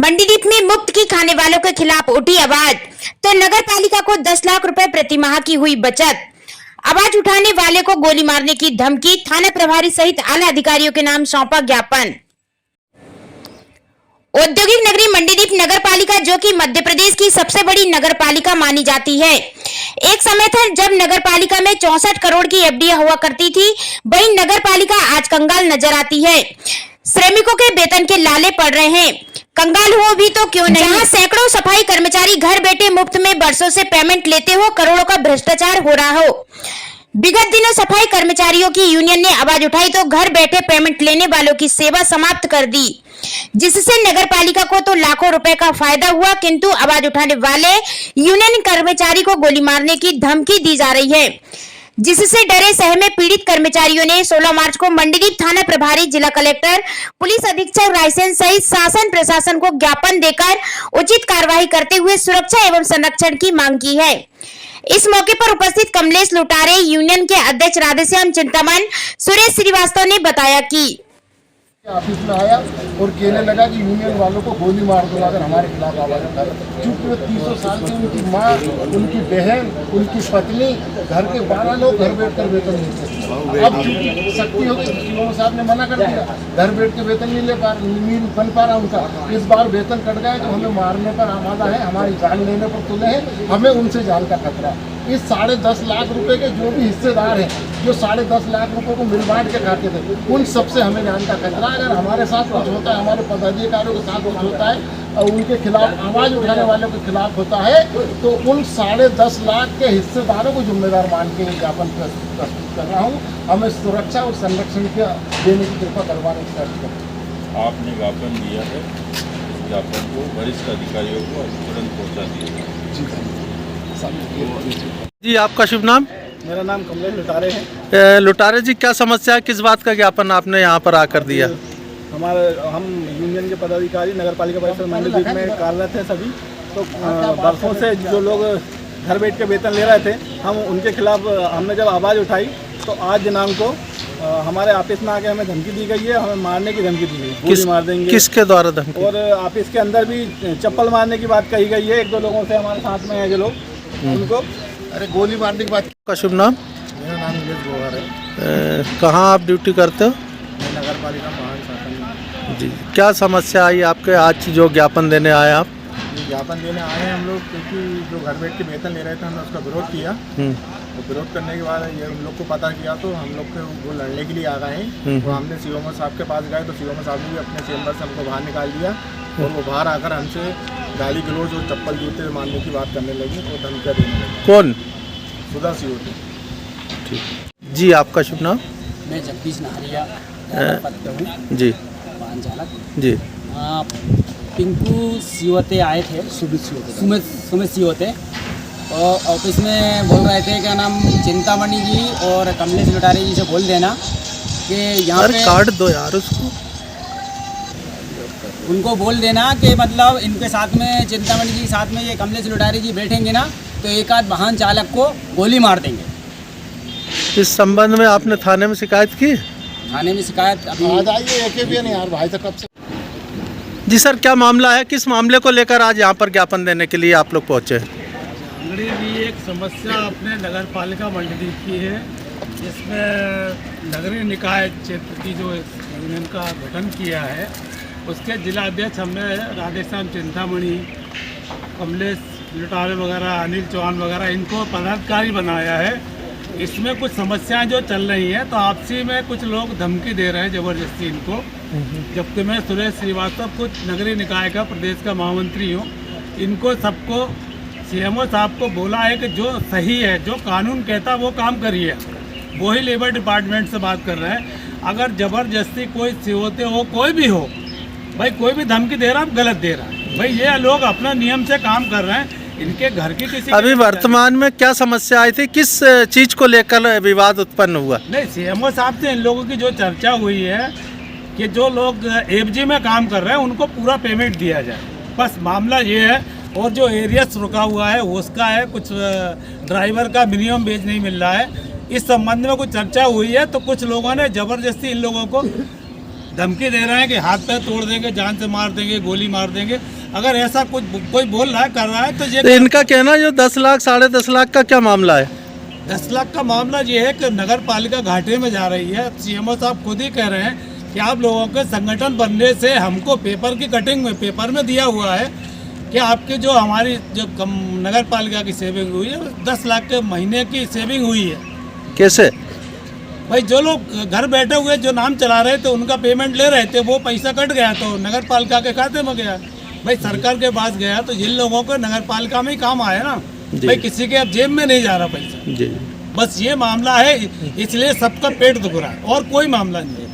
मंडीदीप में मुफ्त की खाने वालों के खिलाफ उठी आवाज, तो नगर पालिका को 10 लाख रुपए प्रति माह की हुई बचत। आवाज उठाने वाले को गोली मारने की धमकी, थाना प्रभारी सहित आला अधिकारियों के नाम सौंपा ज्ञापन। औद्योगिक नगरी मंडीदीप नगर पालिका, जो कि मध्य प्रदेश की सबसे बड़ी नगर पालिका मानी जाती है, एक समय था जब नगर पालिका में 64 करोड़ की एफडीआई हुआ करती थी। वहीं नगर पालिका आज कंगाल नजर आती है। श्रमिकों के वेतन के लाले पड़ रहे हैं, कंगाल हो भी तो क्यों नहीं। जहां सैकड़ों सफाई कर्मचारी घर बैठे मुफ्त में वर्षों से पेमेंट लेते हो, करोड़ों का भ्रष्टाचार हो रहा हो। विगत दिनों सफाई कर्मचारियों की यूनियन ने आवाज उठाई तो घर बैठे पेमेंट लेने वालों की सेवा समाप्त कर दी, जिससे नगर पालिका को तो लाखों रुपए का फायदा हुआ, किंतु आवाज उठाने वाले यूनियन कर्मचारी को गोली मारने की धमकी दी जा रही है, जिससे डरे शहर में पीड़ित कर्मचारियों ने 16 मार्च को मंडीदीप थाना प्रभारी, जिला कलेक्टर, पुलिस अधीक्षक रायसेन सहित शासन प्रशासन को ज्ञापन देकर उचित कार्रवाई करते हुए सुरक्षा एवं संरक्षण की मांग की है। इस मौके पर उपस्थित कमलेश लुटारे, यूनियन के अध्यक्ष राधेश्याम चिंतामन, सुरेश श्रीवास्तव ने बताया कि ऑफिस में आया और कहने लगा कि यूनियन वालों को गोली मार दो अगर हमारे खिलाफ आवाज उठा। चूंकि वो 300 साल से उनकी माँ, उनकी बहन, उनकी पत्नी, घर के 12 लोग घर बैठकर वेतन लेते थे। अब चूंकि शक्ति हो गई, सीएम साहब ने मना कर दिया, घर बैठ के वेतन नहीं बन पा रहा उनका। इस बार वेतन कट गया तो हमें मारने पर आमादा है, हमारी जान लेने पर तुले हैं, हमें उनसे जान का खतरा है। इस 10.5 लाख रुपए के जो भी हिस्सेदार हैं, जो 10.5 लाख रुपए को मिल बांट के खाते थे, उन सबसे हमें जान का खतरा। अगर हमारे साथ कुछ होता है, हमारे पदाधिकारियों के साथ कुछ होता है और उनके खिलाफ आवाज उठाने वालों के खिलाफ होता है, तो उन 10.5 लाख के हिस्सेदारों को जिम्मेदार मान के ज्ञापन प्रस्तुत कर रहा हूँ। हमें सुरक्षा और संरक्षण के देने की कृपा करवाने की कोशिश करें। आपने ज्ञापन दिया है, इस ज्ञापन को वरिष्ठ अधिकारियों को तुरंत पहुँचा दिया। जी, आपका शुभ नाम? मेरा नाम कमलेश लुटारे है। लुटारे जी, क्या समस्या है, किस बात का ज्ञापन आपने यहाँ पर आकर दिया? हम यूनियन के पदाधिकारी नगर पालिका परिषद मंडीदीप में कार्यरत हैं सभी। तो बरसों से जो लोग घर बैठ के वेतन ले रहे थे, हम उनके खिलाफ हमने जब आवाज़ उठाई तो आज दिनांक को हमारे ऑफिस में आके हमें धमकी दी गई है, हमें मारने की धमकी दी गई, गोली मार देंगे। किसके द्वारा धमकी? और ऑफिस के अंदर भी चप्पल मारने की बात कही गई है। 1-2 लोगों से हमारे साथ में है जो लोग, उनको अरे गोली मारने की बात। का शुभ नाम? मेरा नाम नीरज गोहर है। कहाँ आप ड्यूटी करते हो? मैं नगर पालिका महाशासन। जी, क्या समस्या आई आपके? आज जो ज्ञापन देने आए आप? ज्ञापन देने आए हैं हम लोग, क्योंकि जो घर बैठ के वेतन ले रहे थे, हमने उसका विरोध किया। तो विरोध करने के बाद ये हम लोग को पता किया तो हम लोग को वो लड़ने के लिए आ गए हैं। तो हमने सीएम साहब के पास गए तो सीएम साहब ने भी अपने चेम्बर से हमको बाहर निकाल दिया और वो बाहर आकर हमसे गाली गलौज और चप्पल जूते मारने की बात करने लगी और धमकियाँ देने लगी। कौन? सुधा सियोटी। ठीक जी, आपका शुभ नाम? मैं जगदीश नाहरिया हूँ जी, वाहन चालक जी। पिंकू सियोते आए थे, सुमित सियोते, और ऑफिस में बोल रहे थे क्या नाम, चिंतामणि जी और कमलेश लुटारे जी से बोल देना कि यहाँ पे कार्ड दो यार उसको, उनको बोल देना कि मतलब इनके साथ में, चिंतामणि जी के साथ में ये कमलेश लुटारे जी बैठेंगे ना तो एक आध वाहन चालक को गोली मार देंगे। इस संबंध में आपने थाने में शिकायत की? थाने में शिकायत अभी आज आइए, एक भी नहीं यार भाई तक कब से। जी सर, क्या मामला है, किस मामले को लेकर आज यहाँ पर ज्ञापन देने के लिए आप लोग पहुँचे? भी एक समस्या अपने नगर पालिका मंडीदीप की है, जिसमें नगरीय निकाय क्षेत्र की जो यूनियन का गठन किया है, उसके जिला अध्यक्ष हमने राधेश्याम चिंतामणि, कमलेश लुटारे वगैरह, अनिल चौहान वगैरह, इनको पदाधिकारी बनाया है। इसमें कुछ समस्याएं जो चल रही हैं, तो आपसी में कुछ लोग धमकी दे रहे हैं ज़बरदस्ती इनको, जबकि मैं सुरेश श्रीवास्तव कुछ नगरीय निकाय का प्रदेश का महामंत्री हूँ। इनको सबको सीएमओ साहब को बोला है कि जो सही है, जो कानून कहता वो काम करिए। वही लेबर डिपार्टमेंट से बात कर रहे हैं। अगर ज़बरदस्ती कोई सियोते हो, कोई भी हो भाई, कोई भी धमकी दे रहा है, गलत दे रहा है भाई। ये लोग अपना नियम से काम कर रहे हैं, इनके घर की किसी अभी वर्तमान में क्या समस्या आई थी, किस चीज़ को लेकर विवाद उत्पन्न हुआ? नहीं, सीएमओ साहब से इन लोगों की जो चर्चा हुई है कि जो लोग एफजी में काम कर रहे हैं उनको पूरा पेमेंट दिया जाए, बस मामला ये है। और जो एरियस रुका हुआ है उसका है, कुछ ड्राइवर का मिनिमम वेज नहीं मिल रहा है, इस संबंध में कुछ चर्चा हुई है। तो कुछ लोगों ने ज़बरदस्ती इन लोगों को धमकी दे रहे हैं कि हाथ पैर तोड़ देंगे, जान से मार देंगे, गोली मार देंगे। अगर ऐसा कुछ कोई बोल रहा है, कर रहा है, तो तो ये इनका कहना है जो 10 लाख 10.5 लाख का क्या मामला है? 10 लाख का मामला ये है कि नगर पालिका घाटे में जा रही है। सीएमओ साहब खुद ही कह रहे हैं कि आप लोगों के संगठन बनने से हमको पेपर की कटिंग में, पेपर में दिया हुआ है कि आपकी जो हमारी जो नगर पालिका की सेविंग हुई है 10 लाख के महीने की सेविंग हुई है। कैसे? भाई जो लोग घर बैठे हुए जो नाम चला रहे थे, उनका पेमेंट ले रहे थे, वो पैसा कट गया तो नगर पालिका के खाते में गया। भाई सरकार के पास गया तो जिन लोगों को नगर पालिका में ही काम आया ना, भाई किसी के अब जेब में नहीं जा रहा पैसा। जी। बस ये मामला है, इसलिए सबका पेट दुख रहा है और कोई मामला नहीं है।